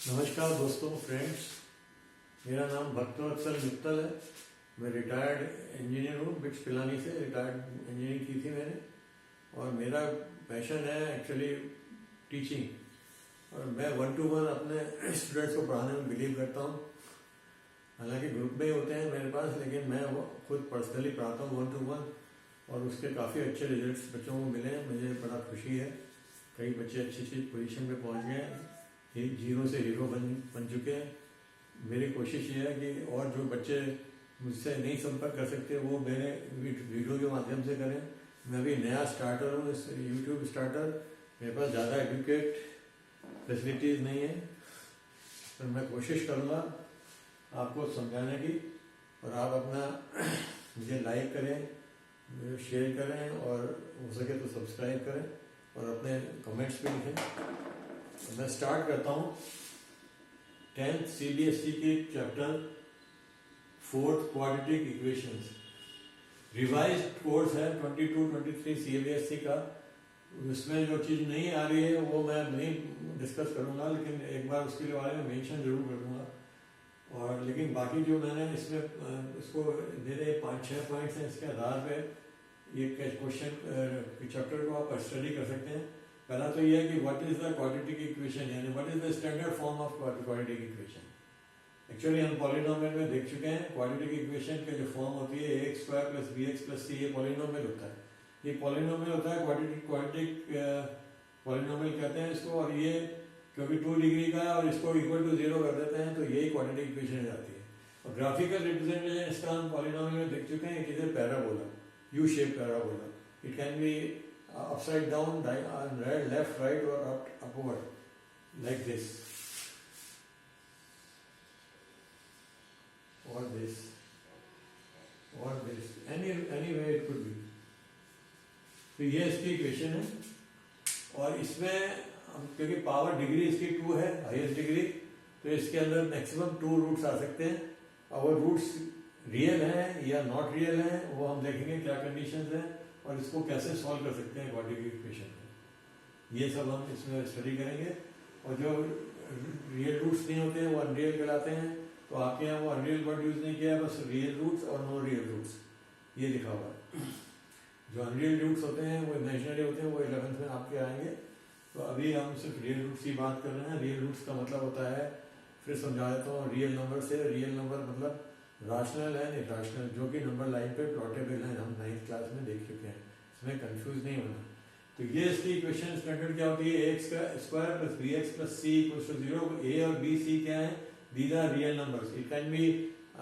नमस्कार दोस्तों, फ्रेंड्स। मेरा नाम भक्तवत्सल मित्तल है। मैं रिटायर्ड इंजीनियर हूँ। बिट्स पिलानी से रिटायर्ड इंजीनियरिंग की थी मैंने, और मेरा पैशन है एक्चुअली टीचिंग। और मैं 1-to-1 अपने स्टूडेंट्स को पढ़ाने में बिलीव करता हूँ। हालांकि ग्रुप में ही होते हैं मेरे पास, लेकिन मैं वो खुद पर्सनली पढ़ाता हूँ 1-to-1, और उसके काफ़ी अच्छे रिजल्ट्स बच्चों को मिले हैं। मुझे बड़ा खुशी है। कई बच्चे अच्छी अच्छी पोजीशन पे पहुँच गए हैं, जीरो से हीरो बन चुके हैं। मेरी कोशिश ये है कि और जो बच्चे मुझसे नहीं संपर्क कर सकते वो मेरे वीडियो के माध्यम से करें। मैं अभी नया स्टार्टर हूँ, इस यूट्यूब स्टार्टर। मेरे पास ज़्यादा एडुकेट फैसिलिटीज़ नहीं है, पर मैं कोशिश करूँगा आपको समझाने की। और आप अपना मुझे लाइक करें, मुझे शेयर करें, और हो सके तो सब्सक्राइब करें, और अपने कमेंट्स भी लिखें। मैं स्टार्ट करता हूँ 10th CBSE के chapter 4th quadratic equations. Revised course है 22-23 CBSE का। उसमें जो चीज़ नहीं आ रही है वो मैं नहीं डिस्कस करूँगा, लेकिन एक बार उसके बारे में मेंशन जरूर करूँगा। और लेकिन बाकी जो मैंने इसमें इसको मेरे 5-6 पॉइंट्स हैं, इसके आधार पे ये क्वेश्चन चैप्टर को आप स्टडी कर सकते हैं। पहला तो ये है कि what is the quadratic equation, यानी what is the standard form of quadratic equation. Actually हम पॉलिनोमियल में देख चुके हैं क्वाड्रेटिक इक्वेशन के जो फॉर्म होती है ax² + bx + c, ये पॉलिनोमियल होता है। ये पॉलिनोमियल होता है, क्वाड्रेटिक पॉलिनोमियल कहते हैं इसको। और ये क्योंकि 2 डिग्री का है और इसको इक्वल टू 0 कर देते हैं, तो यही क्वाड्रेटिक इक्वेशन हो जाती है। और ग्राफिकल रिप्रेजेंटेशन इसका हम पॉलिनोमियल में देख चुके हैं। It is a parabola, U shape parabola. It can B upside down, left, right, or upward, like this, or this, or this, any way it could be। तो ये इसकी इक्वेशन है। और इसमें क्योंकि पावर डिग्री इसकी 2 है, हाईएस्ट डिग्री, तो इसके अंदर मैक्सिमम 2 रूट्स आ सकते हैं। और रूट्स रियल हैं या नॉट रियल हैं वो हम देखेंगे क्या कंडीशंस हैं, और इसको कैसे सॉल्व कर सकते हैं क्वाड्रेटिक इक्वेशन में। ये सब हम इसमें स्टडी करेंगे। और जो रियल रूट्स नहीं होते हैं वो अनरियल कहलाते हैं। तो आपके यहाँ वो अनरियल वर्ड यूज नहीं किया है, बस रियल रूट्स और नो रियल रूट्स ये लिखा हुआ है। जो अनरियल रूट्स होते हैं वो इमेजिनरी होते हैं, वो 11th में आपके आएंगे। तो अभी हम सिर्फ रियल रूट्स की बात कर रहे हैं। रियल रूट्स का मतलब होता है, फिर समझा देता हूँ, रियल नंबर से। रियल नंबर मतलब राशनल है, इरेशनल, जो कि नंबर लाइन पे प्लॉटेबल है। हम 9th क्लास में देख चुके हैं, इसमें कंफ्यूज नहीं होना। तो ये इसकी इक्वेशन स्टैंडर्ड क्या होती है, ax² + bx + c = 0। a और b, c क्या है, these are real numbers. It can be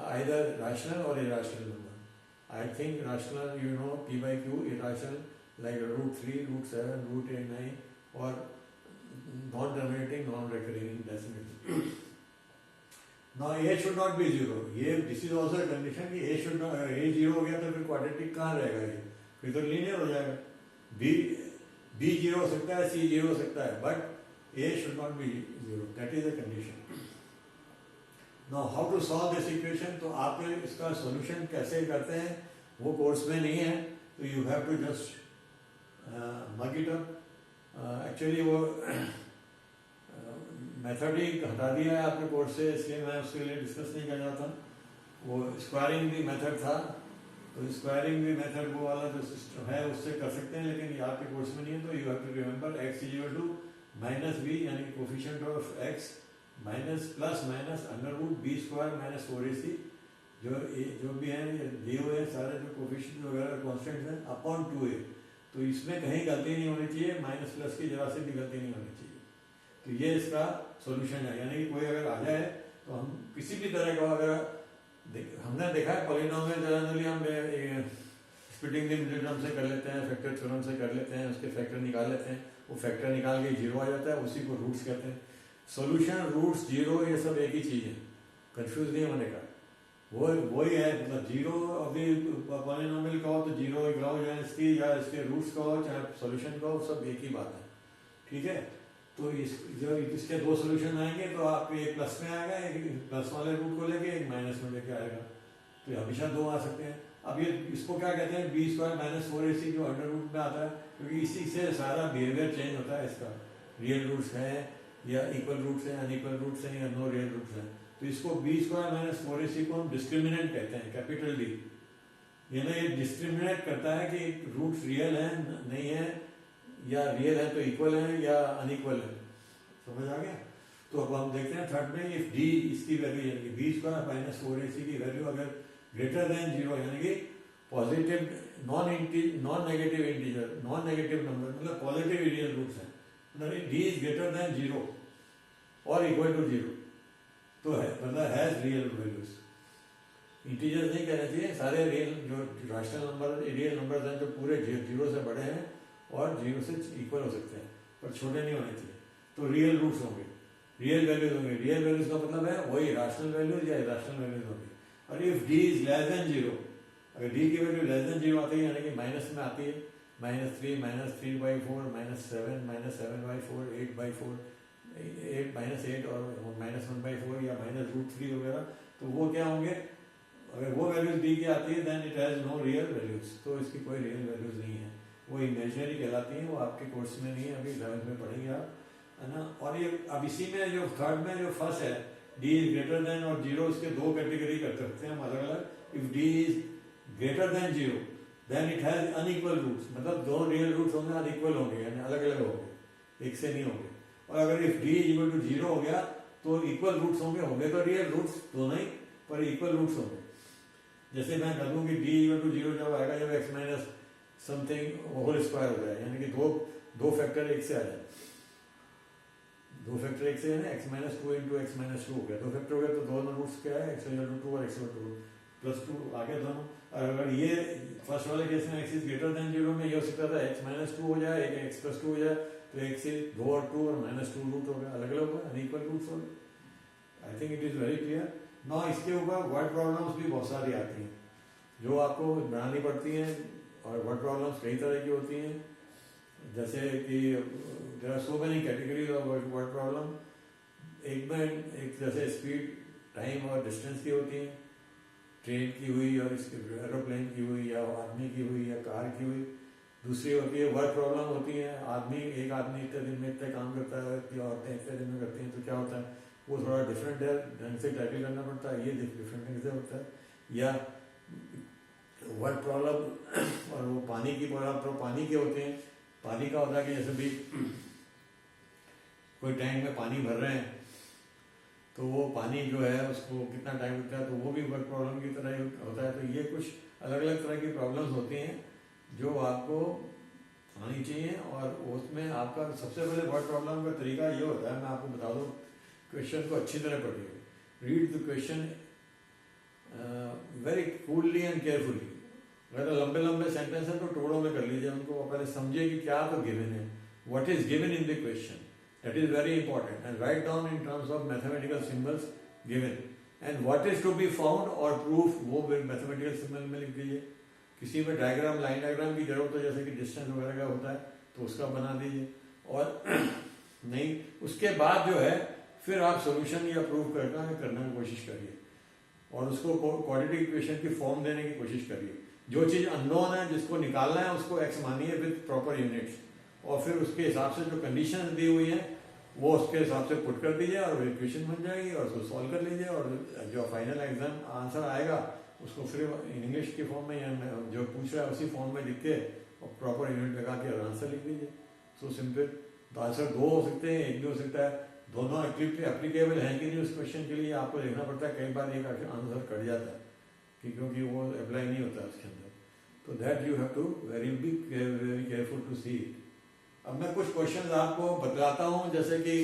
either rational और irrational number. I think rational you know p/q, irrational like √3, √7, √8, और non terminating, non recurring decimal. Now a should not be 0। ये this is also condition कि a should not, a 0 हो गया तो फिर quadratic कहाँ रहेगा, ये फिर तो लीनियर हो जाएगा। b 0 हो सकता है, c 0 हो सकता है, but a should not be 0। That is the condition. Now how to solve this equation. तो आप इसका सॉल्यूशन कैसे करते हैं वो कोर्स में नहीं है, तो you have to just mug it up. Actually वो मेथड ही हटा दिया है आपके कोर्स से, इसलिए मैं उसके लिए डिस्कस नहीं कर रहा था। वो स्क्वायरिंग भी मेथड था, तो स्क्वायरिंग भी मेथड वो वाला जो सिस्टम है उससे कर सकते हैं, लेकिन ये आपके कोर्स में नहीं है। तो you have to remember x = -b, यानी coefficient of x +- √b² - 4ac। जो भी है दिए हुए हैं सारे जो कोफिशिएंट वगैरह कॉन्स्टेंट्स हैं, अपॉन 2a। तो इसमें कहीं गलती नहीं होनी चाहिए, माइनस प्लस की जगह से भी गलती नहीं होनी चाहिए। तो ये इसका सॉल्यूशन है। यानी कि कोई अगर आ जाए तो हम किसी भी तरह का, अगर हमने देखा है पॉलिनोमियल जनरली हम स्प्लिटिंग थ्योरम से कर लेते हैं, फैक्टर थ्योरम से कर लेते हैं, उसके फैक्टर निकाल लेते हैं, वो फैक्टर निकाल के 0 आ जाता है, उसी को रूट्स कहते हैं। सॉल्यूशन, रूट्स, 0 ये सब एक ही चीज़ है, कंफ्यूज नहीं होने का। वही है, मतलब 0 अभी पॉलिनोमियल का हो तो 0 लगाओ, या इसके रूट्स का हो चाहे सॉल्यूशन का हो, सब एक ही बात है। ठीक है। तो जब इसके 2 सोल्यूशन आएंगे तो आपको एक प्लस में आएगा, एक प्लस वाले रूट को लेके एक माइनस में लेके आएगा। तो हमेशा 2 आ सकते हैं। अब ये इसको क्या कहते हैं, b² - 4ac, जो अंडर रूट में आता है, क्योंकि इसी से सारा बिहेवियर चेंज होता है इसका। रियल रूट्स हैं, या इक्वल रूट्स हैं, अनइक्वल रूट्स हैं या नो रियल रूट्स हैं। तो इसको बी स्क्वायर माइनस 4ac को हम डिस्क्रिमिनेंट कहते हैं, कैपिटल डी। ये ना ये डिस्क्रिमिनेट करता है कि रूट्स रियल हैं नहीं है, या रियल है तो इक्वल है या अनइक्वल है। समझ आ गया? तो अब हम देखते हैं थर्ड में, इफ डी इसकी वैल्यू यानी कि बी स्क्वायर माइनस 4ac की वैल्यू अगर ग्रेटर देन 0 यानी कि positive non negative integer, non negative number मतलब पॉजिटिव रियल रूट्स हैं, मतलब डी इज ग्रेटर देन 0 और इक्वल टू 0 तो है मतलब हैज रियल वैल्यूज। इंटीजर्स नहीं कहना चाहिए, सारे रियल जो रैशनल नंबर रियल नंबर्स हैं जो पूरे 0 से बड़े हैं और 0 से इक्वल हो सकते हैं पर छोटे नहीं होने चाहिए, तो रियल रूट्स होंगे, रियल वैल्यूज होंगे। रियल वैल्यूज का मतलब है वही रैशनल वैल्यूज या इरेशनल वैल्यूज होंगे। और if D is less than 0, अगर डी की वैल्यू लेस देन 0 आती है यानी कि माइनस में आती है, -3 -3/4 -7 7/4 8/4 8 और -1/4 या -√3 वगैरह, तो वो क्या होंगे? अगर वो वैल्यूज डी की आती है then it has no real values, तो इसकी कोई रियल वैल्यूज नहीं है, वो इमेजिनरी कहलाती है। वो आपके कोर्स में नहीं है, अभी 11th में पढ़ेंगे आप, है ना। और ये अब इसी में जो थर्ड में जो फर्स्ट है डी इज ग्रेटर देन और 0, इसके दो कैटेगरी कर सकते हैं हम अलग अलग। If D is greater than 0 then it has unequal roots, मतलब दो रियल रूट्स होंगे, अनइक्वल होंगे यानी अलग अलग होंगे, एक से नहीं होंगे। और अगर if D is equal to 0 हो गया तो इक्वल रूट्स होंगे तो रियल रूट्स दोनों ही पर इक्वल रूट्स होंगे। जैसे मैं कह दूं कि डी इक्वल टू 0 जब आएगा जब x minus something whole square हो जाए, यानी कि दो फैक्टर एक से आ जाए, दो फैक्टर एक से यानी x minus 2 into x minus 2 हो गया, दो फैक्टर हो गया तो दोनों रूट्स क्या है, x इक्वल टू 2 और x इक्वल टू +2 आ गया दोनों। और अगर ये फर्स्ट वाले केस में x इज ग्रेटर देन 0 में ये हो सकता था x माइनस 2 हो जाए, x प्लस 2 हो जाए, तो x से 2 और 2 और -2 रूट हो गया, अलग अलग हो गया, अनइक्वल रूट्स हो गए। I think it is very clear ना। इसके ऊपर वर्ड प्रॉब्लम्स भी बहुत सारी आती हैं जो आपको बनानी पड़ती हैं, और वर्ड प्रॉब्लम्स कई तरह की होती हैं, जैसे कि there are so many categories of word problem. एक जैसे स्पीड, टाइम और डिस्टेंस की होती हैं, ट्रेन की हुई और इसके एरोप्लेन की हुई या आदमी की हुई या कार की हुई। दूसरी होती है वर्ड प्रॉब्लम होती है, एक आदमी इतने दिन में इतने काम करता है या औरतें इतने दिन में करती हैं, तो क्या होता है वो थोड़ा डिफरेंट है, ढंग से टैकल करना पड़ता है, ये डिफरेंट ढंग से होता है। या वर्ड प्रॉब्लम और वो पानी की प्रॉब्लम, पानी के होते हैं, पानी का होता है कि जैसे भी कोई टैंक में पानी भर रहे हैं तो वो पानी जो है उसको कितना टाइम लगता है, तो वो भी वर्ड प्रॉब्लम की तरह ही होता है। तो ये कुछ अलग अलग तरह की प्रॉब्लम्स होती हैं जो आपको आनी चाहिए, और उसमें आपका सबसे पहले वर्ड प्रॉब्लम का तरीका ये होता है, मैं आपको बता दूं, क्वेश्चन को अच्छी तरह पढ़िए, read the question very coolly and carefully. अगर लंबे लंबे सेंटेंस है तो टुकड़ों में कर लीजिए उनको, पहले समझिए कि क्या तो गिवन है, what is given in the question, that is very important, and write down in terms of mathematical symbols given, and what is to be found और प्रूफ वो मैथमेटिकल सिंबल में लिख दीजिए। किसी में डायग्राम, लाइन डायग्राम की जरूरत हो जैसे कि डिस्टेंस वगैरह का होता है तो उसका बना दीजिए, और नहीं उसके बाद जो है फिर आप सोल्यूशन या प्रूफ करने की कोशिश करिए, और उसको क्वाड्रेटिक इक्वेशन की फॉर्म देने की कोशिश करिए। जो चीज़ अननोन है जिसको निकालना है उसको x मानिए विद प्रॉपर यूनिट्स, और फिर उसके हिसाब से जो कंडीशंस दी हुई हैं वो उसके हिसाब से पुट कर दीजिए और इक्वेशन बन जाएगी, और उसको सॉल्व कर लीजिए, और जो फाइनल एग्जाम आंसर आएगा उसको फिर इंग्लिश की फॉर्म में या जो पूछ रहा है उसी फॉर्म में लिख के और प्रॉपर यूनिट लगा के आंसर लिख लीजिए। So simple. तो आंसर दो हो सकते हैं, एक भी हो सकता है, दोनों एप्लीकेबल हैं कि नहीं उस क्वेश्चन के लिए आपको देखना पड़ता है। कई बार एक आंसर कट जाता है क्योंकि वो अप्लाई नहीं होता उसके अंदर, तो that you have to very careful to see it. अब मैं कुछ क्वेश्चंस आपको बतलाता हूँ, जैसे कि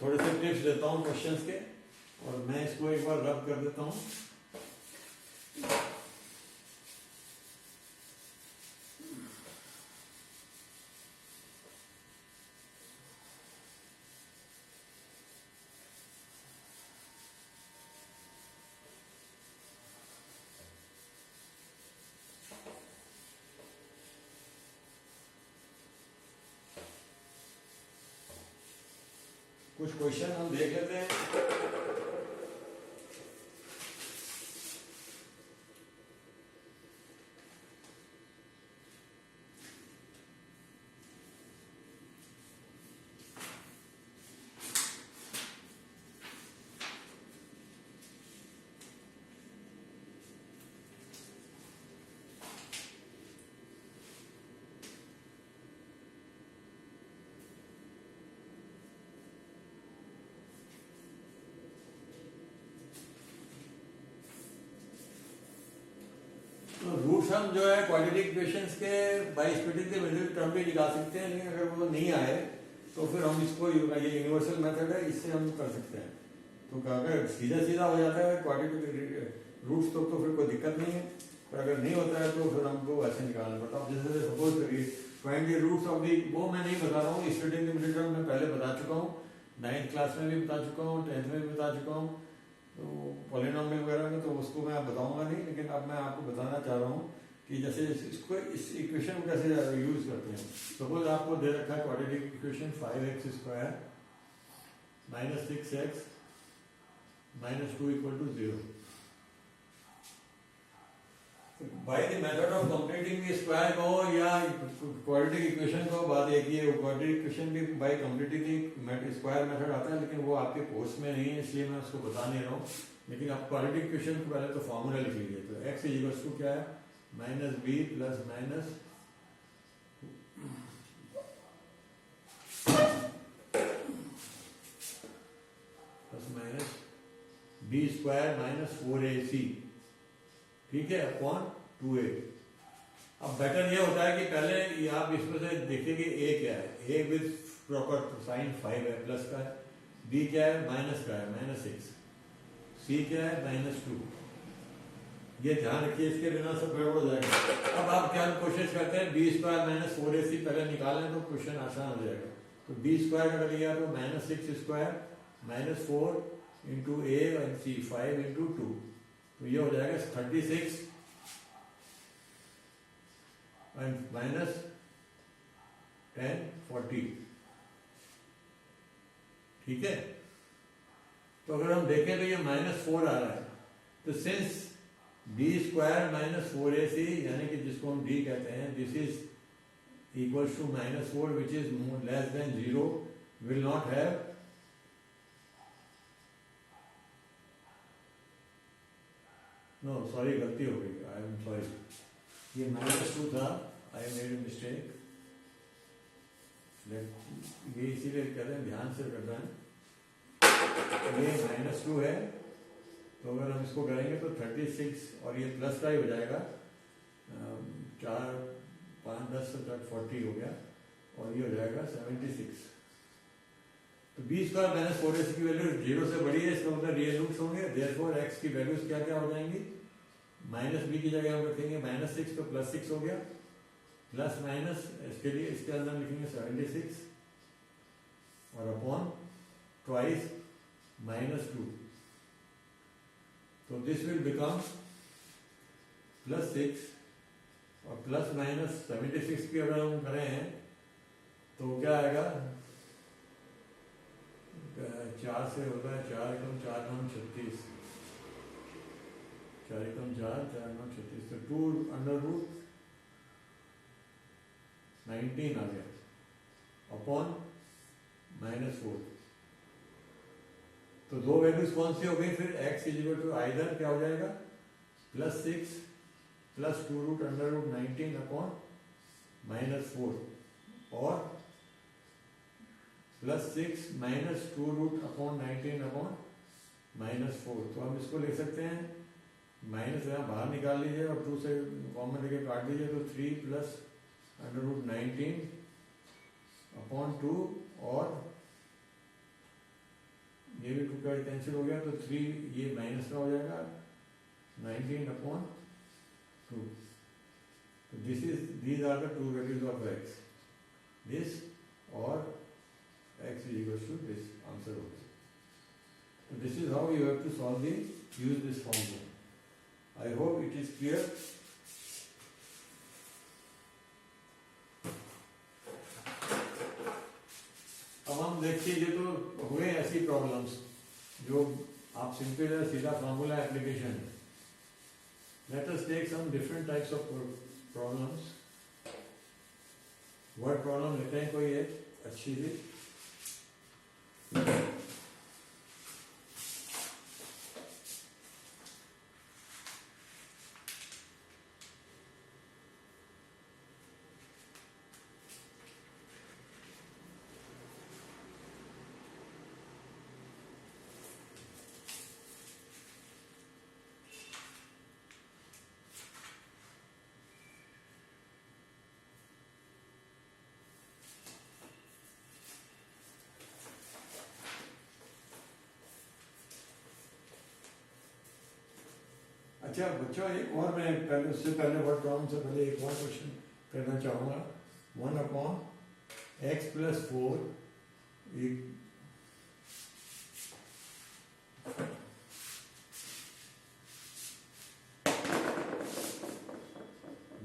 थोड़े से टिप्स देता हूँ क्वेश्चंस के, और मैं इसको एक बार रब कर देता हूँ। कुछ क्वेश्चन हम देख लेते हैं। रूट्स हम जो है क्वाड्रेटिक इक्वेशंस के by splitting the middle term भी निकाल सकते हैं, लेकिन अगर वो नहीं आए तो फिर हम इसको, ये यूनिवर्सल मेथड है, इससे हम कर सकते हैं। तो अगर सीधा सीधा हो जाता है क्वाड्रेटिक रूट्स तो फिर कोई दिक्कत नहीं है, पर अगर नहीं होता है तो फिर हमको ऐसे निकालना पड़ता है। जैसे सपोज करिए find the roots of the, वो मैं नहीं बता रहा हूँ, स्प्लिटिंग द मिडिल टर्म मैं पहले बता चुका हूँ, 9th क्लास में भी बता चुका हूँ, 10th में भी बता चुका हूँ, तो पॉलिनोमियल वगैरह में तो उसको मैं बताऊंगा नहीं, लेकिन अब मैं आपको बताना चाह रहा हूँ कि जैसे इसको इस इक्वेशन को कैसे यूज करते हैं। सपोज आपको दे रखा है quadratic equation 5x square minus 6x minus 2 equal to 0। By the method of completing the square को या क्वाड्रेटिक इक्वेशन को, बात एक ही है, क्वाड्रेटिक इक्वेशन भी by completing the square method आता है, लेकिन वो आपके कोर्स में नहीं है इसलिए मैं उसको बता नहीं रहा हूँ। लेकिन आप क्वाड्रेटिक इक्वेशन को पहले तो फॉर्मूला लिख लीजिए। तो x इक्वल्स टू क्या है, minus b plus minus b square minus 4ac, ठीक है, अपॉन 2a। अब बेटर ये होता है कि पहले ये आप इसमें से देखिए कि a क्या है, a विद प्रॉपर साइन 5 है, प्लस का है, b क्या है, माइनस का है, माइनस 6, c क्या है, माइनस 2। ये ध्यान रखिए, इसके बिना सब गड़बड़ हो जाएगा। अब आप क्या कोशिश करते हैं, बी स्क्वायर माइनस 4ac पहले निकालें तो क्वेश्चन आसान हो जाएगा। तो बी स्क्वायर कर लिया तो माइनस 6 स्क्वायर माइनस 4 इंटू ए और सी 5 इंटू 2, तो ये हो जाएगा 36 एंड माइनस 10 40, ठीक है। तो अगर हम देखें तो ये माइनस 4 आ रहा है, तो since D square minus 4ac यानी कि जिसको हम डी कहते हैं, this is equals to minus 4 which is less than 0, will not have no sorry, गलती हो गई, आई एम सॉरी, ये माइनस 2 था, आई मेड ए मिस्टेक, ये इसीलिए कहते हैं ध्यान से करना है। ये माइनस 2 है, तो अगर हम इसको करेंगे तो 36 और ये प्लस का ही हो जाएगा, 4 5 10 40 हो गया, और ये हो जाएगा 76। तो बी स्क्वायर माइनस 4ac की वैल्यू 0 से बड़ी है, इसका मतलब रियल रूट्स होंगे, देयरफॉर x की वैल्यूज क्या क्या हो जाएंगी, माइनस बी की जगह हम रखेंगे माइनस 6 तो प्लस 6 हो गया, प्लस माइनस इसके लिए इसके अंदर लिखेंगे 76 और अपॉन ट्वाइस माइनस 2, तो दिस विल बिकम प्लस 6 और प्लस माइनस 76 की अगर हम करें तो क्या आएगा, 4 से होता है 4 एकम 4 9 36, 4 एकम 4 4 9 36, तो 2 अंडर रूट 19 आ गया अपॉन माइनस 4। तो दो वैल्यूज कौन सी हो गई फिर, x इक्वल टू आइदर क्या हो जाएगा, plus 6 plus 2 root under root 19 upon minus 4 और plus 6 minus 2 root upon 19 upon minus 4। तो हम इसको लिख सकते हैं, माइनस यहाँ बाहर निकाल लीजिए और 2 से कॉमन लेके काट दीजिए, तो 3 प्लस अंडर रूट 19 अपॉन 2 और ये भी 2 का कैंसिल हो गया, तो 3 ये माइनस का हो जाएगा 19 अपॉन 2। तो these are the two values of x, this और x is equal to this answer होगा। So this is how you have to solve use this formula. I hope it is clear. अब हम देखिए, ये तो हुए ऐसी प्रॉब्लम्स जो आप सिंपल है, सीधा फार्मूला एप्लीकेशन है। Let us take some different types of problems. Word problem लेते हैं कोई एक अच्छी सी। अच्छा बच्चों, एक और मैं पहले उससे पहले वर्ड प्रॉब्लम से पहले एक और क्वेश्चन करना चाहूँगा। 1/x+4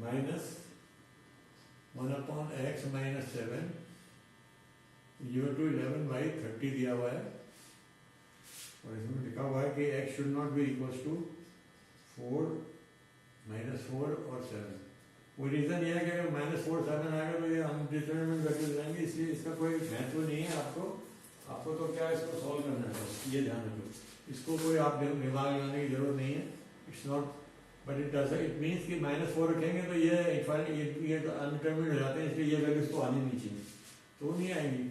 माइनस 1/x-7 11/30 दिया हुआ है, और इसमें लिखा हुआ है कि x should not be equals to 4 -4 और 7। वो रीज़न ये है कि अगर -4 7 आएगा तो ये अनडिटरमिनेट वैल्यूज रहेंगे, इसलिए इसका कोई महत्व नहीं है। आपको तो क्या इसको सॉल्व करना है, ये ध्यान रखो। इसको कोई आप दिमाग लगाने की जरूरत नहीं है। It's not but it does it means कि -4 रखेंगे तो ये अनडिटरमिनेट हो जाते हैं, इसलिए ये वैल्यूज तो आनी नहीं चाहिए, तो नहीं आएंगी।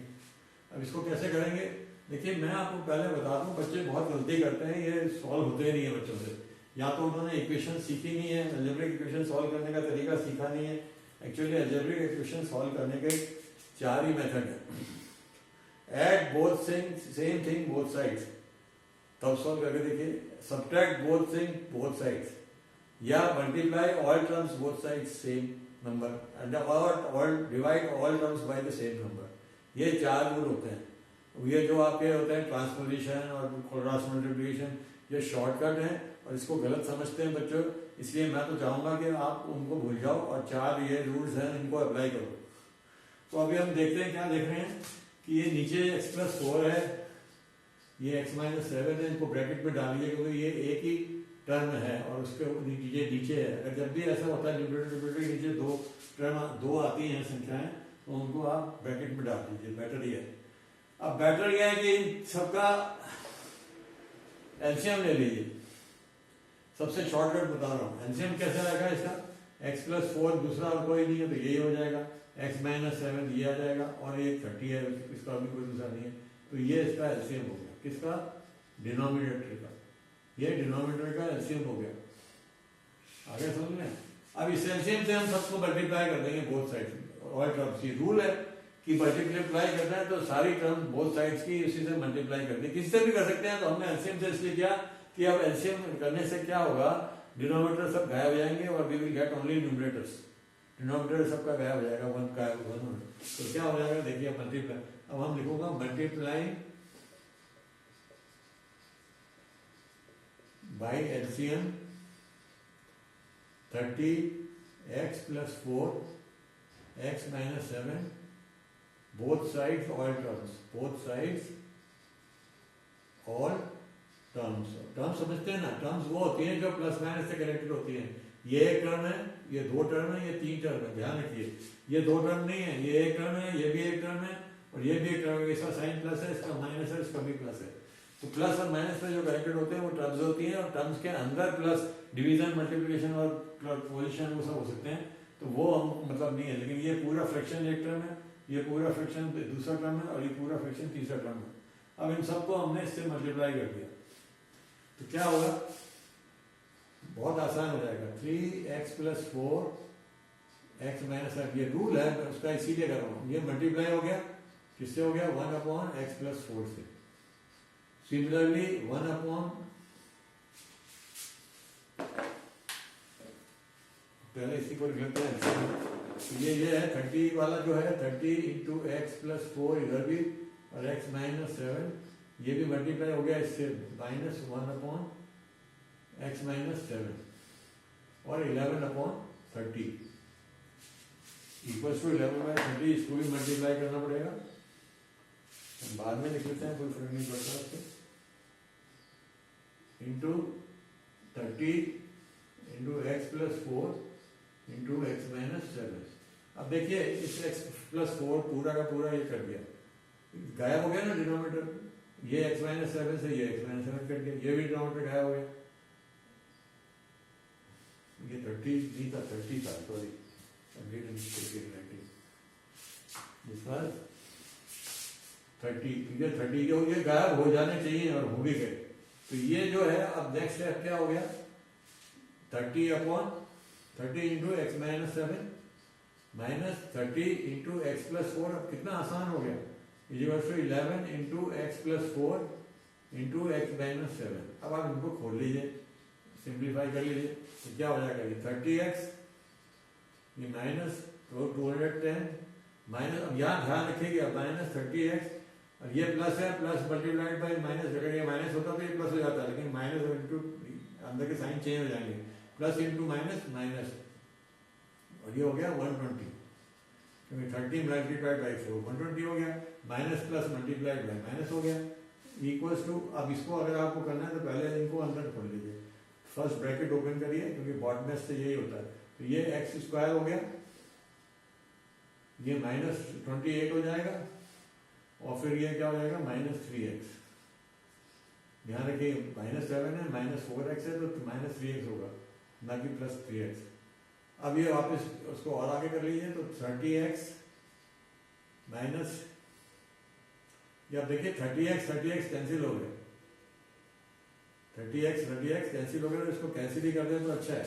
अब इसको कैसे करेंगे? देखिए, मैं आपको पहले बता दूं, बच्चे बहुत गलती करते हैं, ये सॉल्व होते नहीं है बच्चों से। या तो उन्होंने इक्वेशन सीखी नहीं है, अलजेब्रिक इक्वेशन सॉल्व करने का तरीका सीखा नहीं है। एक्चुअली अलजेब्रिक इक्वेशन सॉल्व करने के 4 ही मेथड है। Add both same thing both sides, तब सॉल्व करके देखिए। Subtract both thing both sides, या multiply all terms both sides same number, और divide all terms by the same number. ये 4 रूल होते हैं। ये जो आपके होते हैं ट्रांसपोजिशन और क्रॉस मल्टीप्लिकेशन, ये शॉर्टकट हैं और इसको गलत समझते हैं बच्चों, इसलिए मैं तो चाहूँगा कि आप उनको भूल जाओ और 4 ये रूल्स हैं, इनको अप्लाई करो। तो अभी हम देखते हैं, क्या देख रहे हैं कि ये नीचे x+4 है, ये x-7 है, इनको ब्रैकेट में डालिए क्योंकि ये एक ही टर्म है और उसके नीचे है। अगर जब भी ऐसा होता है न्यूमरेटर के नीचे 2 आती हैं संख्याएं, तो उनको आप ब्रैकेट में डाल दीजिए, बेटर ही है। अब बेटर यह है कि इन सबका एलसीएम ले लीजिए। सबसे शॉर्टकट बता रहा हूँ, एलसीएम कैसे आएगा इसका? x+4 दूसरा और कोई नहीं है तो यही हो जाएगा, x-7 ये आ जाएगा, और ये 30 है, इसका भी कोई दूसरा नहीं है, तो ये इसका एलसीएम हो गया। किसका? डिनोमिनेटर का। ये डिनोमिनेटर का एलसीएम हो गया। आगे समझ में? अब इस एलसीएम से हम सबको मल्टीप्लाई कर देंगे बोथ साइड, ऑल टर्म्स। ये रूल है कि मल्टीप्लाई करना है तो सारी टर्म बोथ साइड्स की उसी से मल्टीप्लाई कर दी, किसी से भी कर सकते हैं। तो हमने एलसीएम से इसलिए किया कि अब एलसीएम करने से क्या होगा, डिनोमिनेटर सब गायब हो जाएंगे और we will get only numerators. Denominator सबका गायब हो जाएगा, 1 का 1। तो क्या हो जाएगा देखिए, मल्टीप्लाई। अब हम लिखूंगा multiply by LCM 30x+4 x-7 both sides all terms, both sides all terms। Terms समझते हैं ना? टर्म्स वो होती हैं जो प्लस माइनस से कनेक्टेड होती हैं। ये एक टर्म है, ये 2 टर्म है, ये 3 टर्म है। ध्यान रखिए, ये 2 टर्म नहीं है, ये एक टर्म है, ये भी एक टर्म है, और ये भी एक टर्म है। इसका साइन प्लस है, इसका माइनस है, इसका भी प्लस है। तो प्लस और माइनस में जो कनेक्टेड होते हैं वो टर्म्स होती हैं, और टर्म्स के अंदर प्लस डिवीजन, मल्टीप्लिकेशन और पोजिशन वो सब हो सकते हैं। तो वो हम मतलब नहीं है, लेकिन ये पूरा फ्रैक्शन एक टर्म है, ये पूरा फ्रैक्शन दूसरा टर्म है, और ये पूरा फ्रैक्शन तीसरा टर्म है। अब इन सबको हमने इससे मल्टीप्लाई कर दिया तो क्या होगा? बहुत आसान हो जाएगा। 3x+4 x-7, ये रूल है, मैं उसका इसीलिए कर रहा हूँ। ये मल्टीप्लाई हो गया, किससे हो गया? 1/x+4 से। सिमिलरली 1 पहले इसी को लिख लेते हैं। ये है 30 वाला जो है, 30 × x+4 इधर भी, और x-7 ये भी मल्टीप्लाई हो गया इससे, -1/x-7 और 11/30 इक्वल्स टू 11/30। इसको भी मल्टीप्लाई करना पड़ेगा, बाद में लिख लेते हैं, कोई फर्क नहीं पड़ता उससे। Into 30 × x+4 × x-7। अब देखिए, इस x+4 पूरा का पूरा ये कर दिया, गायब हो गया ना डिनोमिनेटर। ये x-7 से ये x-7 कट गया, ये भी डिनोमिनेटर गायब हो गया। ये 30 नहीं था, 30 था, सॉरी, दिस वाज 30। ये 30 जो ये गायब हो जाने चाहिए और हो भी गए। तो ये जो है, अब नेक्स्ट स्टेप क्या हो गया? 30 × x-7 माइनस 30 × x+4। अब कितना आसान हो गया, 11 × x+4 × x-7। अब आप इनको खोल लीजिए, सिंप्लीफाई कर लीजिए तो क्या हो जाएगा, ये 30x, ये माइनस 210 माइनस, अब यहाँ ध्यान रखिएगा माइनस 30x, और ये प्लस है, प्लस मल्टीप्लाइड बाई माइनस, अगर ये माइनस होता तो ये प्लस हो जाता है, लेकिन माइनस इंटू अंदर के साइन चेंज हो जाएंगे, प्लस इंटू माइनस माइनस, और ये हो गया 120, क्योंकि 30 मल्टीप्लाइड बाई 4 120 हो गया, minus plus multiplied by minus हो गया, इक्वल्स टू, अब इसको अगर आपको करना है तो पहले इनको अंदर खोल लीजिए, फर्स्ट ब्रैकेट ओपन करिए क्योंकि बॉडमेस से यही होता है, तो ये एक्स स्क्वायर हो गया, ये माइनस 28 हो जाएगा, और फिर ये क्या हो जाएगा माइनस 3x, ध्यान रखिए माइनस 7 है, माइनस 4x है, तो माइनस 3x होगा, ना कि प्लस 3x। अब ये वापस उसको और आगे कर लीजिए, तो 30x माइनस, ये आप देखिए 30x कैंसिल हो गए, 30x कैंसिल हो गए, तो इसको कैंसिल ही कर दे तो अच्छा है,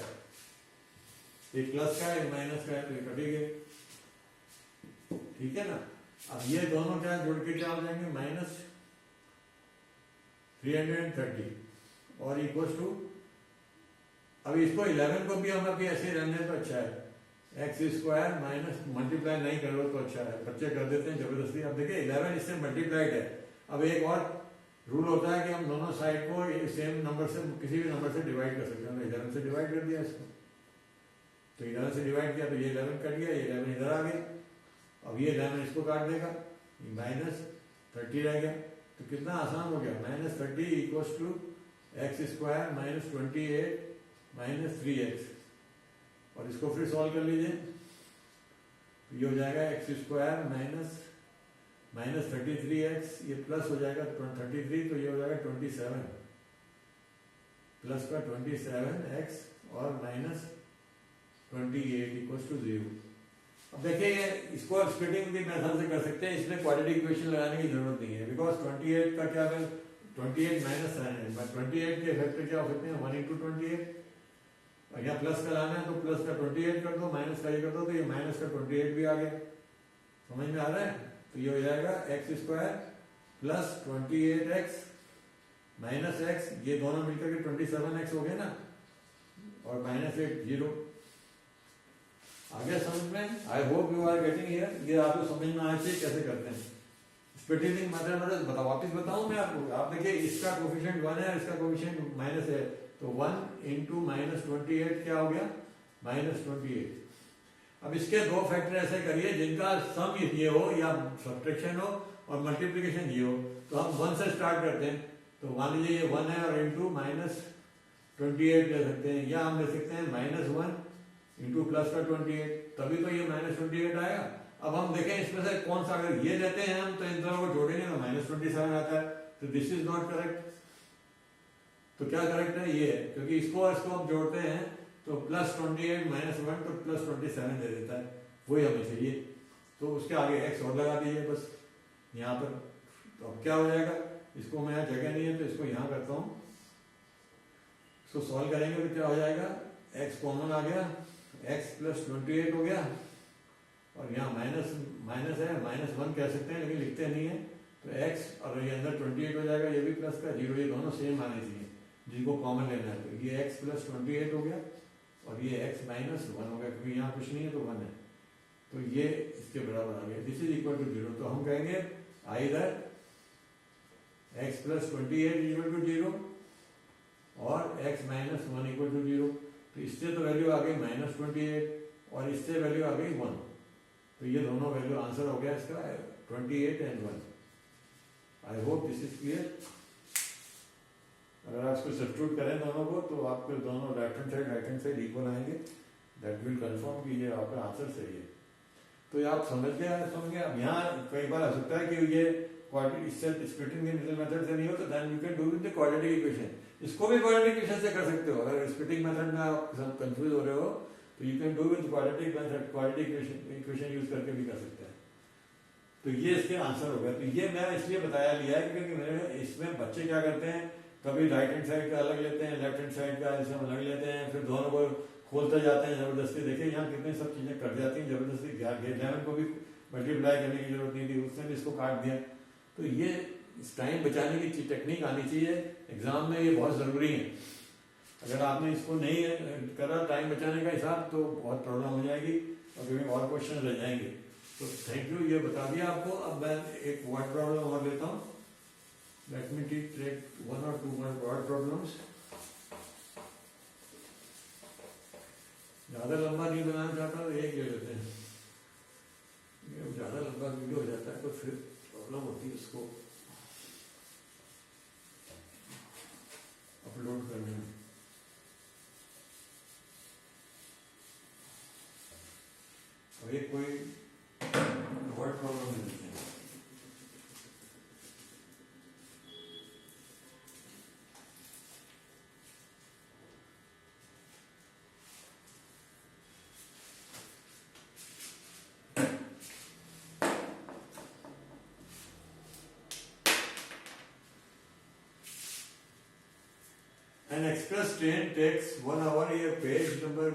एक प्लस का है एक माइनस का है, तो ये कटेंगे, ठीक है ना। अब ये दोनों क्या जुड़ के क्या हो जाएंगे, माइनस 330 और इक्वल टू, अब इसको 11 को भी हम अभी ऐसे रहने तो अच्छा है, एक्स स्क्वायर माइनस मल्टीप्लाई नहीं करो तो अच्छा है, बच्चे कर देते हैं जबरदस्ती। अब देखिए 11 इससे मल्टीप्लाइड है, अब एक और रूल होता है कि हम दोनों साइड को सेम नंबर से किसी भी नंबर से डिवाइड कर सकते हैं, तो 11 से डिवाइड कर दिया इसको, तो 11 से डिवाइड किया तो ये 11 कट गया, ये 11 इधर आ गया, अब ये 11 इसको काट देगा, माइनस 30 रह गया, तो कितना आसान हो गया, minus 30 equals to x square minus 28 minus 3x, और इसको फिर सॉल्व कर लीजिए, तो ये हो जाएगा एक्स स्क्वायर माइनस 33x, ये प्लस हो जाएगा 33, तो ये हो जाएगा 27 प्लस का 27x और माइनस 28 इक्वल्स टू 0। अब देखिए इसको स्प्लिटिंग भी मेथड से कर सकते हैं, इसमें क्वाड्रेटिक इक्वेशन लगाने की जरूरत नहीं है, बिकॉज 28 का क्या है, 28 माइनस साइन है, 28 के फैक्टर क्या हो सकते हैं 1 इंटू 28, और यहाँ प्लस का लाना है तो प्लस का 28 कर दो, माइनस का ये कर दो, तो ये माइनस का 28 भी आ गया, समझ में आ रहा है। तो ये हो जाएगा x square plus 28x minus x, ये दोनों मिलकर के 27x हो गए ना, और माइनस 8 0, आगे समझ में, I hope you are getting here, ये आपको समझ में आना चाहिए कैसे करते हैं स्प्लिटिंग मेथड। बता वापिस बताऊं मैं आपको, आप देखिए इसका कोफिशिएंट 1 है, इसका कोफिशिएंट माइनस है, तो 1 इंटू माइनस 28 क्या हो गया माइनस 28। अब इसके दो फैक्टर ऐसे करिए जिनका सम ये हो या सब्ट्रैक्शन हो और मल्टीप्लिकेशन ये हो, तो हम 1 से स्टार्ट करते हैं, तो मान लीजिए ये 1 है और इंटू माइनस 28 ले सकते हैं, या हम ले सकते हैं माइनस 1 इंटू प्लस का 28, तभी तो ये माइनस 28 आएगा। अब हम देखें इसमें से कौन सा, अगर ये लेते हैं हम तो इन दोनों को जोड़ेंगे तो माइनस 27 आता है, तो दिस इज नॉट करेक्ट। तो क्या करेक्ट है, ये है, क्योंकि इसको और इसको हम जोड़ते हैं तो प्लस 28 माइनस 1 तो प्लस 27 दे देता है, वही हमें चाहिए, तो उसके आगे एक्स और लगा दीजिए बस यहाँ पर। तो अब क्या हो जाएगा, इसको मैं यहाँ जगह नहीं है तो इसको यहाँ करता हूँ, इसको सॉल्व करेंगे तो क्या हो जाएगा, एक्स कॉमन आ गया, एक्स प्लस 28 हो गया, और यहाँ माइनस माइनस है, माइनस 1 कह सकते हैं लेकिन लिखते नहीं है, तो एक्स और ये अंदर 28 हो जाएगा, ये भी प्लस का 0, ये दोनों सेम आने चाहिए जिनको कॉमन लेना है, तो ये एक्स प्लस 28 हो गया और ये एक्स माइनस 1 हो गया, क्योंकि यहाँ कुछ नहीं है तो 1 है, तो ये इसके बराबर आ गया, दिस इज इक्वल टू 0। तो हम कहेंगे either x plus 28 equal to 0 और एक्स माइनस 1 इक्वल टू 0। तो इससे तो वैल्यू आ गई माइनस 28 और इससे वैल्यू आ गई 1, तो ये दोनों वैल्यू आंसर हो गया इसका 28 and 1। I hope this is clear. अगर आप इसको सब्स्टिट्यूट करें दोनों को तो आपके दोनों राइट हैंड साइड इक्वल आएंगे, दैट विल कंफर्म कि ये आपका आंसर सही है। तो ये आप समझ गए। अब यहाँ कई बार हो सकता है कि ये इससे स्प्लिटिंग मेथड से नहीं हो, तो then you can do with the quadratic equation. इसको भी क्वाड्रेटिक इक्वेशन से कर सकते हो, अगर स्प्लिटिंग मेथड में आप कंफ्यूज हो रहे हो तो you can do with quadratic method, quadratic equation use करके भी कर सकते हैं। तो ये इसके आंसर हो गया। तो ये मैं इसलिए बताया लिया है क्योंकि मेरे इसमें बच्चे क्या करते हैं, कभी राइट हैंड साइड का अलग लेते हैं, लेफ्ट हैंड साइड का ऐसे अलग लेते हैं, फिर दोनों को खोलते जाते हैं जबरदस्ती। देखिए यहाँ कितनी सब चीजें कट जाती हैं जबरदस्ती, 11 को भी मल्टीप्लाई करने की जरूरत नहीं थी, उसने भी इसको काट दिया। तो ये टाइम बचाने की टेक्निक आनी चाहिए, एग्जाम में ये बहुत जरूरी है। अगर आपने इसको नहीं करा टाइम बचाने का हिसाब तो बहुत प्रॉब्लम हो जाएगी और कभी और क्वेश्चन रह जाएंगे। तो थैंक यू, ये बता दिया आपको। अब मैं एक वर्ड प्रॉब्लम और लेता हूँ। Let me take 1 or 2 word problems. ज़्यादा लंबा नहीं बनाना चाहता तो एक ले लेते हैं, ज़्यादा लंबा वीडियो हो जाता है तो फिर प्रॉब्लम होती है उसको अपलोड करने में। और एक कोई वर्ड प्रॉब्लम ले लेते हैं। An express train takes 1 hour। ये पेज नंबर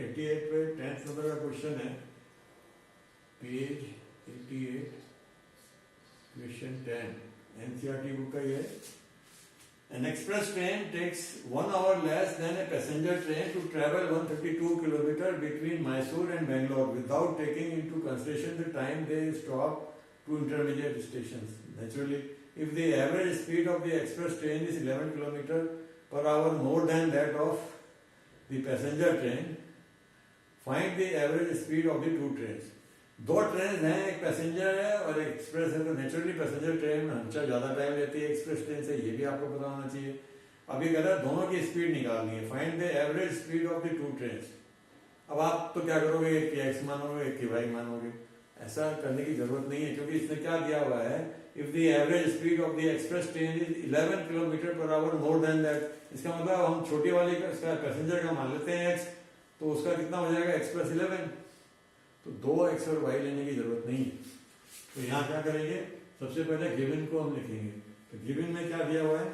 88 पे 10th नंबर का क्वेश्चन है, पेज 88 क्वेश्चन 10 एनसीईआरटी बुक का ये। An express train takes 1 hour less than a passenger train to travel 132 km between Mysore and Bangalore without taking into consideration the time they stop to intermediate stations. Naturally, if the average speed of the express train is 11 km per hour more than that of the passenger train, find the average speed of the two trains। दो train हैं, एक passenger है और एक express है, तो naturally passenger train हमेशा ज़्यादा टाइम लेती है एक्सप्रेस ट्रेन से, ये भी आपको पता होना चाहिए। अब ये कह रहा है दोनों की स्पीड निकालनी है, find the average speed of the two train. अब आप तो क्या करोगे, एक की एक्स मानोगे एक की वाई मानोगे, ऐसा करने की जरूरत नहीं है क्योंकि इसने क्या दिया हुआ है, if the average speed of the express train is 11 km per hour more than that. इसका मतलब हम छोटी वाली का इसका पैसेंजर का मान लेते हैं एक्स, तो उसका कितना हो जाएगा एक्सप्रेस 11, तो 2x और y लेने की जरूरत नहीं है। तो यहाँ क्या करेंगे, सबसे पहले गिवन को हम लिखेंगे। तो गिवन में क्या दिया हुआ है,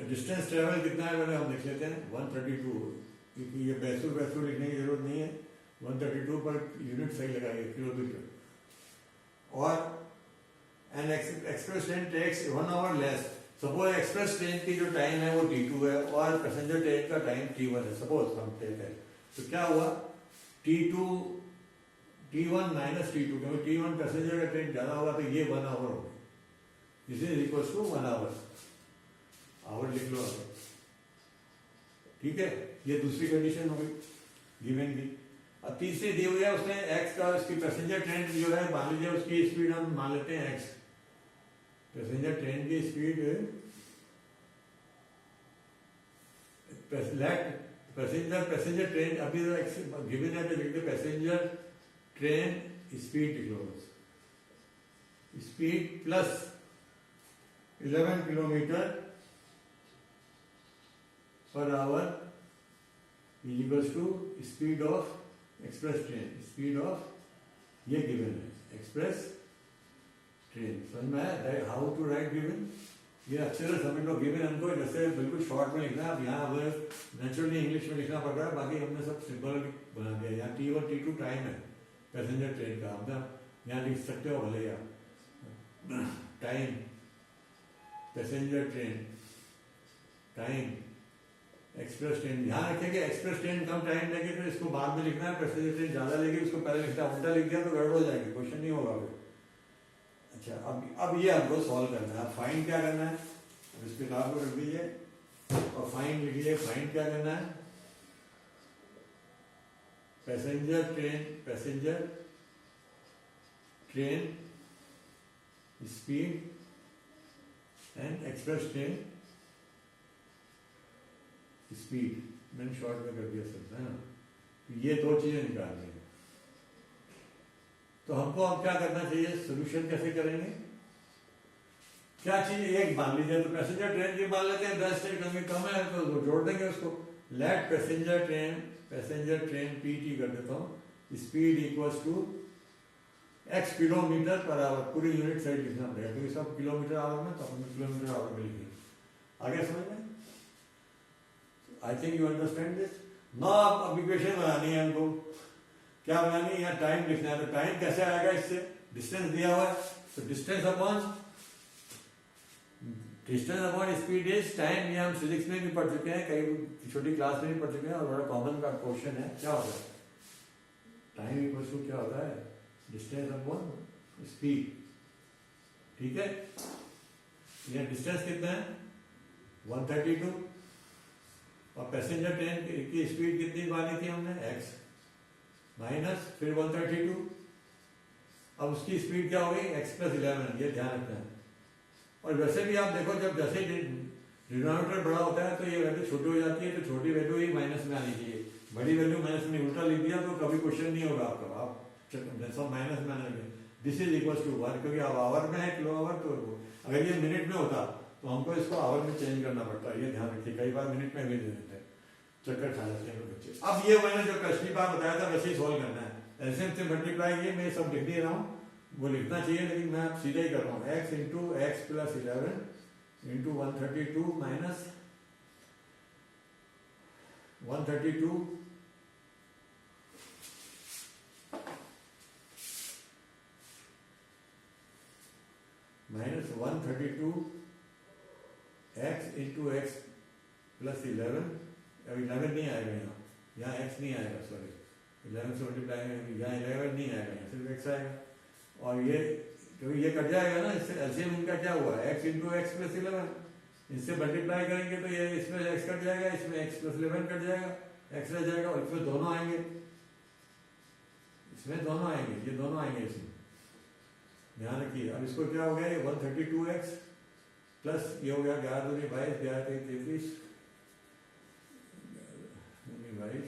डिस्टेंस ट्रेवल कितना है पहले हम लिख लेते हैं 132, क्योंकि ये बैसूर लिखने की जरूरत नहीं है, 132 पर यूनिट सही लगाइए किलोमीटर। और an express train takes 1 hour less. Suppose express train की जो टाइम है वो T2 है और पैसेंजर ट्रेन का टाइम T1 है, सपोज हम टेक है, तो क्या हुआ T1 माइनस T2, क्योंकि T1 पैसेंजर का ट्रेन ज्यादा होगा तो ये 1 hour होगा, this is equals to 1 hour। Hour लिख लो आगे, ठीक है। ये दूसरी कंडीशन हो गई गिवन की। अब तीसरी दी हुई है उसने एक्स का, उसकी पैसेंजर ट्रेन जो है मान लीजिए उसकी स्पीड हम मान लेते हैं एक्स, पैसेंजर ट्रेन की स्पीड पैसेंजर ट्रेन अभी गिवन है तो लिखते पैसेंजर ट्रेन स्पीड लिख लो, speed plus 11 km per hour is equals to speed of express train, speed of ये गिवन है एक्सप्रेस ट्रेन। समझ में आया हाउ टू राइट गिवन, ये अच्छे से समझ लो। गिवन हमको जैसे बिल्कुल शॉर्ट में लिखना है, अब यहाँ नेचुरली इंग्लिश में लिखना पड़ रहा है, बाकी हमने सब सिंपल बना दिया। यहाँ T1 T2 टाइम है पैसेंजर ट्रेन का, आप यहाँ लिख सकते हो भले आप time passenger train time express train. ध्यान रखेंगे एक्सप्रेस ट्रेन कम टाइम लेगी तो इसको बाद में लिखना है, पैसेंजर ट्रेन ज्यादा लेगी उसको पहले लिखना है, उल्टा लिख दिया तो गड़बड़ हो जाएगी, क्वेश्चन नहीं होगा फिर। अच्छा अब ये हमको सॉल्व करना है। फाइंड क्या करना है, अब इस किताब को रख दीजिए और फाइंड लिखिए। फाइंड क्या करना है, passenger train speed and express train speed, मैंने शॉर्ट में कर दिया सब है ना। ये दो चीजें निकालनी है, तो हमको अब क्या करना चाहिए, सोल्यूशन कैसे करेंगे, क्या चीज एक मान लीजिए, तो पैसेंजर ट्रेन की मान लेते हैं 10 से कम है तो जोड़ देंगे उसको। लेट पैसेंजर ट्रेन PT कर देता हूँ, speed equals to x kilometre per hour, पूरी यूनिट साइड लिखना पड़ेगा क्योंकि सब किलोमीटर आवर में, तो अपन किलोमीटर आवर में लिखेंगे। आगे समझ में, I think you understand this ना। अब इक्वेशन बनानी है हमको, क्या बनानी है, यहाँ टाइम लिखना है, तो टाइम कैसे आएगा, इससे डिस्टेंस दिया हुआ है तो distance upon distance upon speed is time, ये हम फिजिक्स में भी पढ़ चुके हैं, कई छोटी क्लास में भी पढ़ चुके हैं और बड़ा कॉमन का क्वेश्चन है। क्या होता है टाइम इक्वल्स टू क्या होता है डिस्टेंस अपॉन स्पीड। ठीक है, ये डिस्टेंस कितना है 132 और पैसेंजर ट्रेन की स्पीड कितनी मानी थी हमने x माइनस फिर 132। अब उसकी स्पीड क्या हो गई x प्लस 11, ये ध्यान रखना है। और वैसे भी आप देखो जब जैसे डिनोमिनेटर बड़ा होता है तो ये वैल्यू छोटी हो जाती है, तो छोटी वैल्यू ही माइनस में आनी चाहिए, बड़ी वैल्यू माइनस में उल्टा लिख दिया तो कभी क्वेश्चन नहीं होगा आपका, आप जैसा माइनस में आना। दिस इज इक्वल टू 1, क्योंकि अब आवर में है किलो आवर, तो अगर ये मिनट में होता तो हमको इसको आवर में चेंज करना पड़ता है, ये ध्यान रखिए। कई बार मिनट में भी दे देते हैं, चक्कर खा जाते हैं बच्चे। अब ये मैंने जो पिछली बार बताया था वैसे ही सॉल्व करना है, एलसीएम से मल्टीप्लाई, ये मैं सब लिख नहीं रहा हूँ, वो लिखना चाहिए लेकिन मैं सीधा ही कर रहा हूँ। x into x plus 11 into 132 minus 132 minus 132 x into x plus 11। अब 11 नहीं आएगा यहाँ x नहीं आएगा, सॉरी 11 से मल्टीप्लाई में यहाँ 11 नहीं आएगा, यहाँ सिर्फ x आएगा। और ये क्योंकि ये कट जाएगा ना, इससे एलसीएम इनका क्या हुआ x इंटू एक्स प्लस 11, इससे मल्टीप्लाई करेंगे तो ये इसमें x कट जाएगा, इसमें x प्लस 11 कट जाएगा, x रह जाएगा और इसमें दोनों आएंगे, इसमें दोनों आएंगे, ये दोनों आएंगे इसमें, ध्यान रखिए। अब इसको क्या हो गया, ये 132x प्लस ये हो गया 11 दूनी 22, 11 33,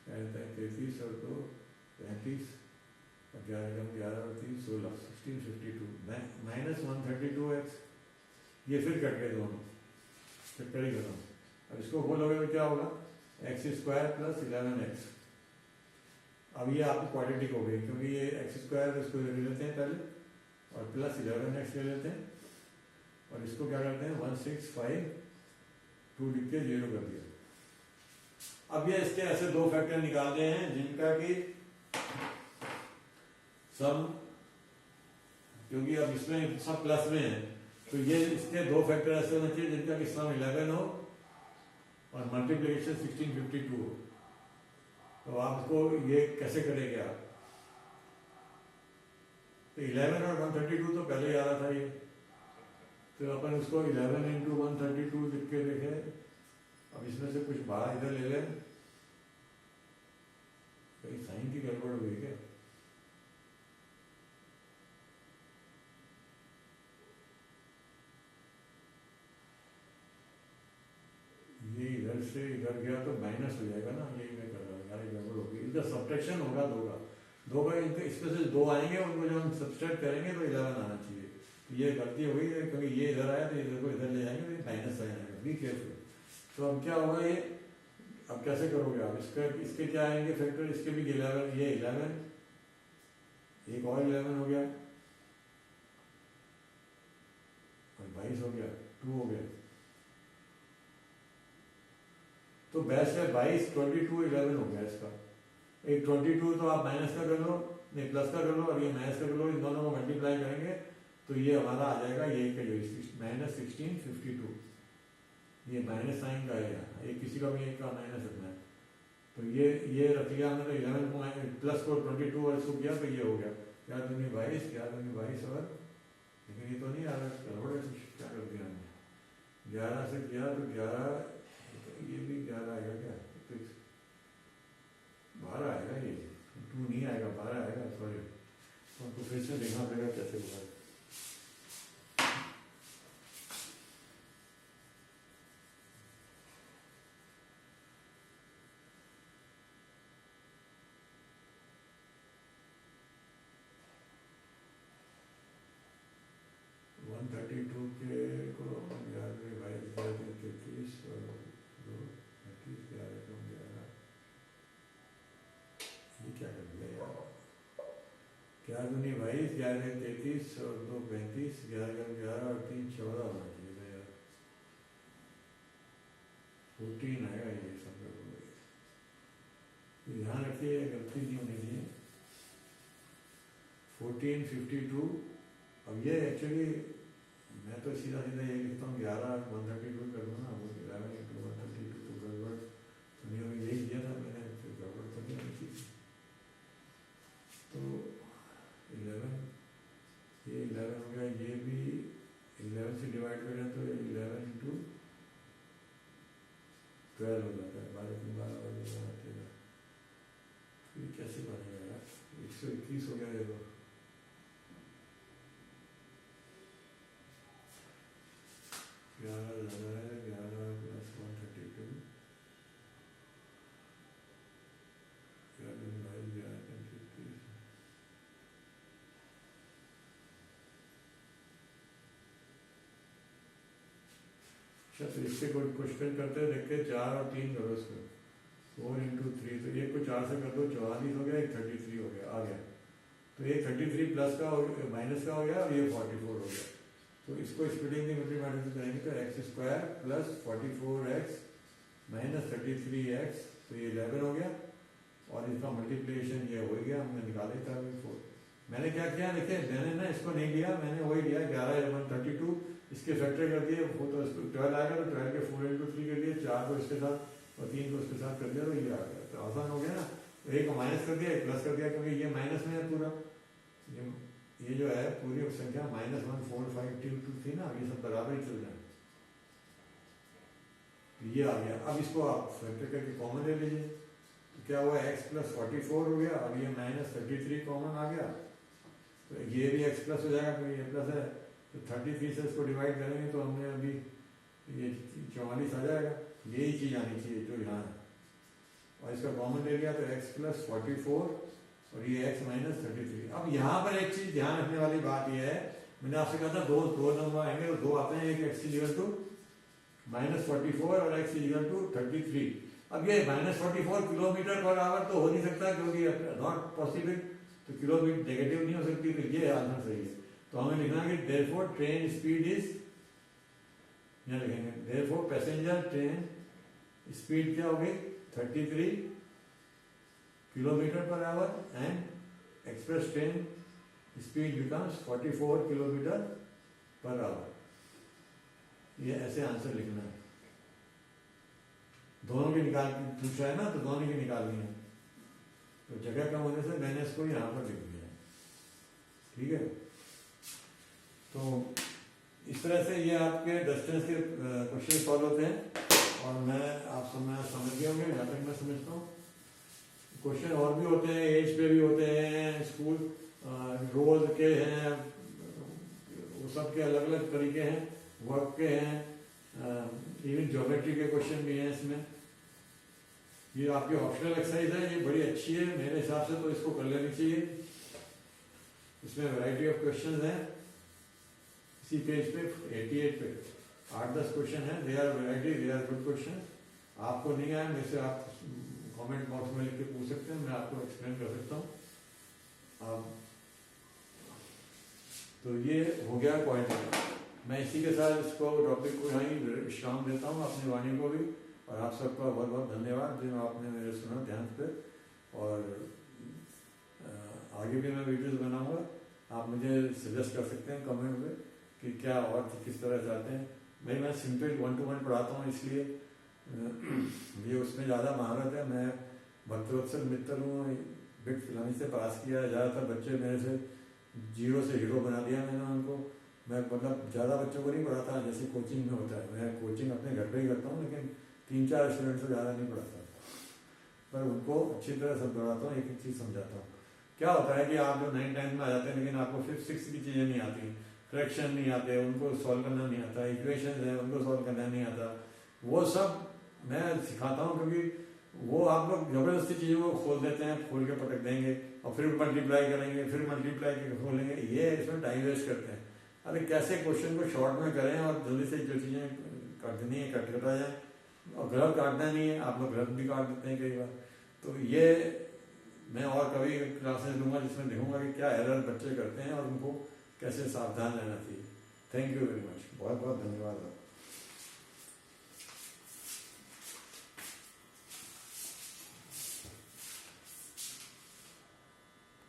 33 और 2 35 और 11 और 3 16 1652 माइनस 132x, ये फिर कट गए दोनों, फिर कर ही खत्म। अब इसको बोलोगे तो क्या होगा एक्स स्क्वायर प्लस 11x। अब ये आपकी क्वाड्रेटिक हो गई, क्योंकि ये एक्स स्क्वायर इसको ले लेते हैं पहले और प्लस 11x ले लेते हैं और इसको क्या करते हैं 1652 लिख के 0 कर दिया। अब ये इसके ऐसे दो फैक्टर निकालते हैं जिनका कि सम, क्योंकि अब इसमें सब प्लस में है तो ये इसके दो फैक्टर ऐसे होने चाहिए जिनका कि सम 11 हो और मल्टीप्लिकेशन 1652 हो। तो आपको ये कैसे करेंगे आप, तो 11 और 132 तो पहले ही आ रहा था ये, तो अपन उसको 11 इंटू 132 लिख के देखे। अब इसमें से कुछ बाहर इधर ले लें, कहीं साइन की गड़बड़ हुई क्या, ये इधर से इधर गया तो माइनस हो जाएगा ना, यही मैं कर रहा हूँ यार, गड़बड़ होगी। इधर सब्ट्रैक्शन होगा दो का इसमें से दो आएंगे, उनको जब हम सब्सट्रैक्ट करेंगे तो 11 आना चाहिए। ये गलती हो गई है, क्योंकि ये इधर आया तो इधर को इधर ले जाएंगे तो माइनस आ जाएगा, बी केयरफुल। तो अब क्या होगा ये, अब कैसे करोगे आप, इसके क्या आएंगे फैक्टर, इसके भी 11, ये 11 एक और 11 हो गया और 22 हो गया, 2 हो गया। तो बेस्ट है 22 22 11 हो गया इसका। एक 22 तो आप माइनस का कर लो, नहीं प्लस का कर लो, और ये माइनस का कर लो, इन दोनों को मल्टीप्लाई करेंगे तो ये हमारा आ जाएगा ये का जो माइनस 1652, ये माइनस साइन का है, एक किसी का भी एक का माइनस रखना है। तो ये रख लिया हमने, तो 11 को प्लस को 22 और इसको किया तो ये हो गया, क्या दूनी 22, क्या दूनी 22 और, लेकिन ये तो नहीं आ रहा, गड़बड़ क्या कर दिया हमने, 11 से किया तो 11, ये भी 11 आएगा क्या, तो 12 आएगा, ये 2 नहीं आएगा, 12 आएगा, सॉरी। तो फिर से देखना पड़ेगा कैसे होगा। क्या दूनी 22, 11 33 और 2 35, 11 और 3 14 होना चाहिए था यार, 14 आएगा ये सब। ध्यान रखिए गलती नहीं होनी चाहिए। 1452, अब ये एक्चुअली मैं तो सीधा सीधा ये लिखता हूँ 11/132 कर दूँ ना, वो 11/132 तो गड़बड़ तो नहीं होगी, यही किया था मैंने, फिर गड़बड़ तो नहीं हुई थी। तो 11, ये 11 हो गया, ये भी 11 से डिवाइड करें तो 11 × 12 हो जाता है, 12 आतेगा। ये कैसे बनेगा यार, 121 हो गया देखो। ग्यारह लगा है, 11 + 132, 11/11 अच्छा, तो इससे कोई क्वेश्चन करते हैं, देखते हैं 4 और 3 करो इसको, 4 × 3, तो एक को 4 से कर दो, 44 हो गया, एक 33 हो गया, आ गया। तो ये 33 प्लस का माइनस का हो गया और ये 44 हो गया। तो इसको स्प्लिटिंग की मैथमेटिक्स से करेंगे तो x² + 44x - 33x, तो ये 11 हो गया, और इसका मल्टीप्लिकेशन ये हो गया, हमने निकाले था 4। मैंने क्या किया, देखिए मैंने ना इसको नहीं लिया, मैंने वही लिया 11/132, इसके फैक्टर कर दिए, वो तो 12 आएगा, तो 12 के 4 × 3 कर दिए, 4 को इसके साथ और 3 को इसके साथ कर दिया, तो ये आ गया। तो आसान हो गया ना, तो एक को माइनस कर दिया, एक प्लस कर दिया, क्योंकि ये माइनस में है पूरा, ये जो है पूरी संख्या -1 4 5 2 2 थी ना, ये सब बराबर ही चल रहे हैं, तो ये आ गया। अब इसको आप फैक्टर करके कॉमन ले लीजिए, तो क्या हुआ, x + 44 हो गया, अब ये -33 कॉमन आ गया, तो ये भी x प्लस हो जाएगा, क्योंकि ये प्लस है, तो 33 से इसको डिवाइड करेंगे तो हमने अभी ये 44 आ जाएगा, यही चीज़ आनी चाहिए जो यहाँ है, और इसका कॉमन ले लिया तो x + 44 और ये x - 33। अब यहाँ पर एक चीज़ ध्यान रखने वाली बात यह है, मैंने आपसे कहा था दो नंबर आएंगे तो 2 आते हैं, एक x = -44 और x = 33। अब ये -44 km/h तो हो नहीं सकता, क्योंकि नॉट पॉसिबल, तो किलोमीटर नेगेटिव नहीं हो सकती, तो ये आंसर सही है। तो हमें लिखना है कि देयरफॉर ट्रेन स्पीड इज, यहाँ लिखेंगे देयरफॉर पैसेंजर ट्रेन स्पीड क्या होगी, 33 km/h and express train speed becomes 44 km/h। ये ऐसे आंसर लिखना है, दोनों की निकाल पूछा है ना, तो दोनों की निकालनी है, तो जगह कम होने से मैंने इसको यहाँ पर लिख दिया, ठीक है। तो इस तरह से ये आपके डिस्टेंस के क्वेश्चन सॉल्व होते हैं, और मैं आप समझ गए होंगे, यहाँ तक मैं समझता हूँ। क्वेश्चन और भी होते हैं, एज पे भी होते हैं, स्कूल रोज के हैं, वो सब के अलग अलग तरीके हैं, वर्क के हैं, इवन ज्योमेट्री के क्वेश्चन भी हैं इसमें। ये आपकी ऑप्शनल एक्सरसाइज है, ये बड़ी अच्छी है मेरे हिसाब से, तो इसको कर लेनी चाहिए। इसमें वैरायटी ऑफ क्वेश्चंस हैं, इसी पेज पे 88 पे 8-10 क्वेश्चन है, they are variety, they are good question. आपको नहीं आया मेरे से आप कमेंट बॉक्स में लिख के पूछ सकते हैं, मैं आपको एक्सप्लेन कर सकता हूँ। तो ये हो गया पॉइंट। मैं इसी के साथ इसको टॉपिक को यहीं विश्राम देता हूँ, अपनी वाणी को भी, और आप सबका बहुत बहुत धन्यवाद जो आपने मेरे सुना ध्यान पे। और आगे भी मैं वीडियोस बनाऊंगा, आप मुझे सजेस्ट कर सकते हैं कमेंट में कि क्या और किस तरह चाहते हैं। भाई मैं सिंपल 1-to-1 पढ़ाता हूँ, इसलिए ये उसमें ज़्यादा महारत है। मैं भक्तवत्सल मित्र हूँ, बिट फिलानी से पास किया है, ज़्यादातर बच्चे मेरे से 0 से हीरो बना दिया मैंने उनको। मैं मतलब ज़्यादा बच्चों को नहीं पढ़ाता जैसे कोचिंग में होता है, मैं कोचिंग अपने घर पे ही करता हूँ, लेकिन 3-4 स्टूडेंट से ज़्यादा नहीं पढ़ाता, पर उनको अच्छी तरह सब पढ़ाता हूँ, एक एक चीज़ समझाता हूँ। क्या होता है कि आप जो 9th-10th में आ जाते हैं, लेकिन आपको 5th-6th की चीज़ें नहीं आती, फ्रैक्शन नहीं आते, उनको सॉल्व करना नहीं आता, इक्वेशन है उनको सॉल्व करना नहीं आता, वो सब मैं सिखाता हूँ, क्योंकि वो आप लोग ज़बरदस्ती चीज़ों को खोल देते हैं, खोल के पटक देंगे और फिर मल्टीप्लाई करेंगे, फिर मल्टीप्लाई करके खोलेंगे, ये इसमें टाइम वेस्ट करते हैं। अरे कैसे क्वेश्चन को शॉर्ट में करें और जल्दी से जो चीज़ें काट देनी है कट कटा जाए, और गलत काटना नहीं है, आप लोग गलत भी काट देते हैं कई बार। तो ये मैं और कभी क्लासेस लूँगा जिसमें देखूँगा कि क्या एरर बच्चे करते हैं और उनको कैसे सावधान रहना चाहिए। थैंक यू वेरी मच, बहुत बहुत धन्यवाद आपका।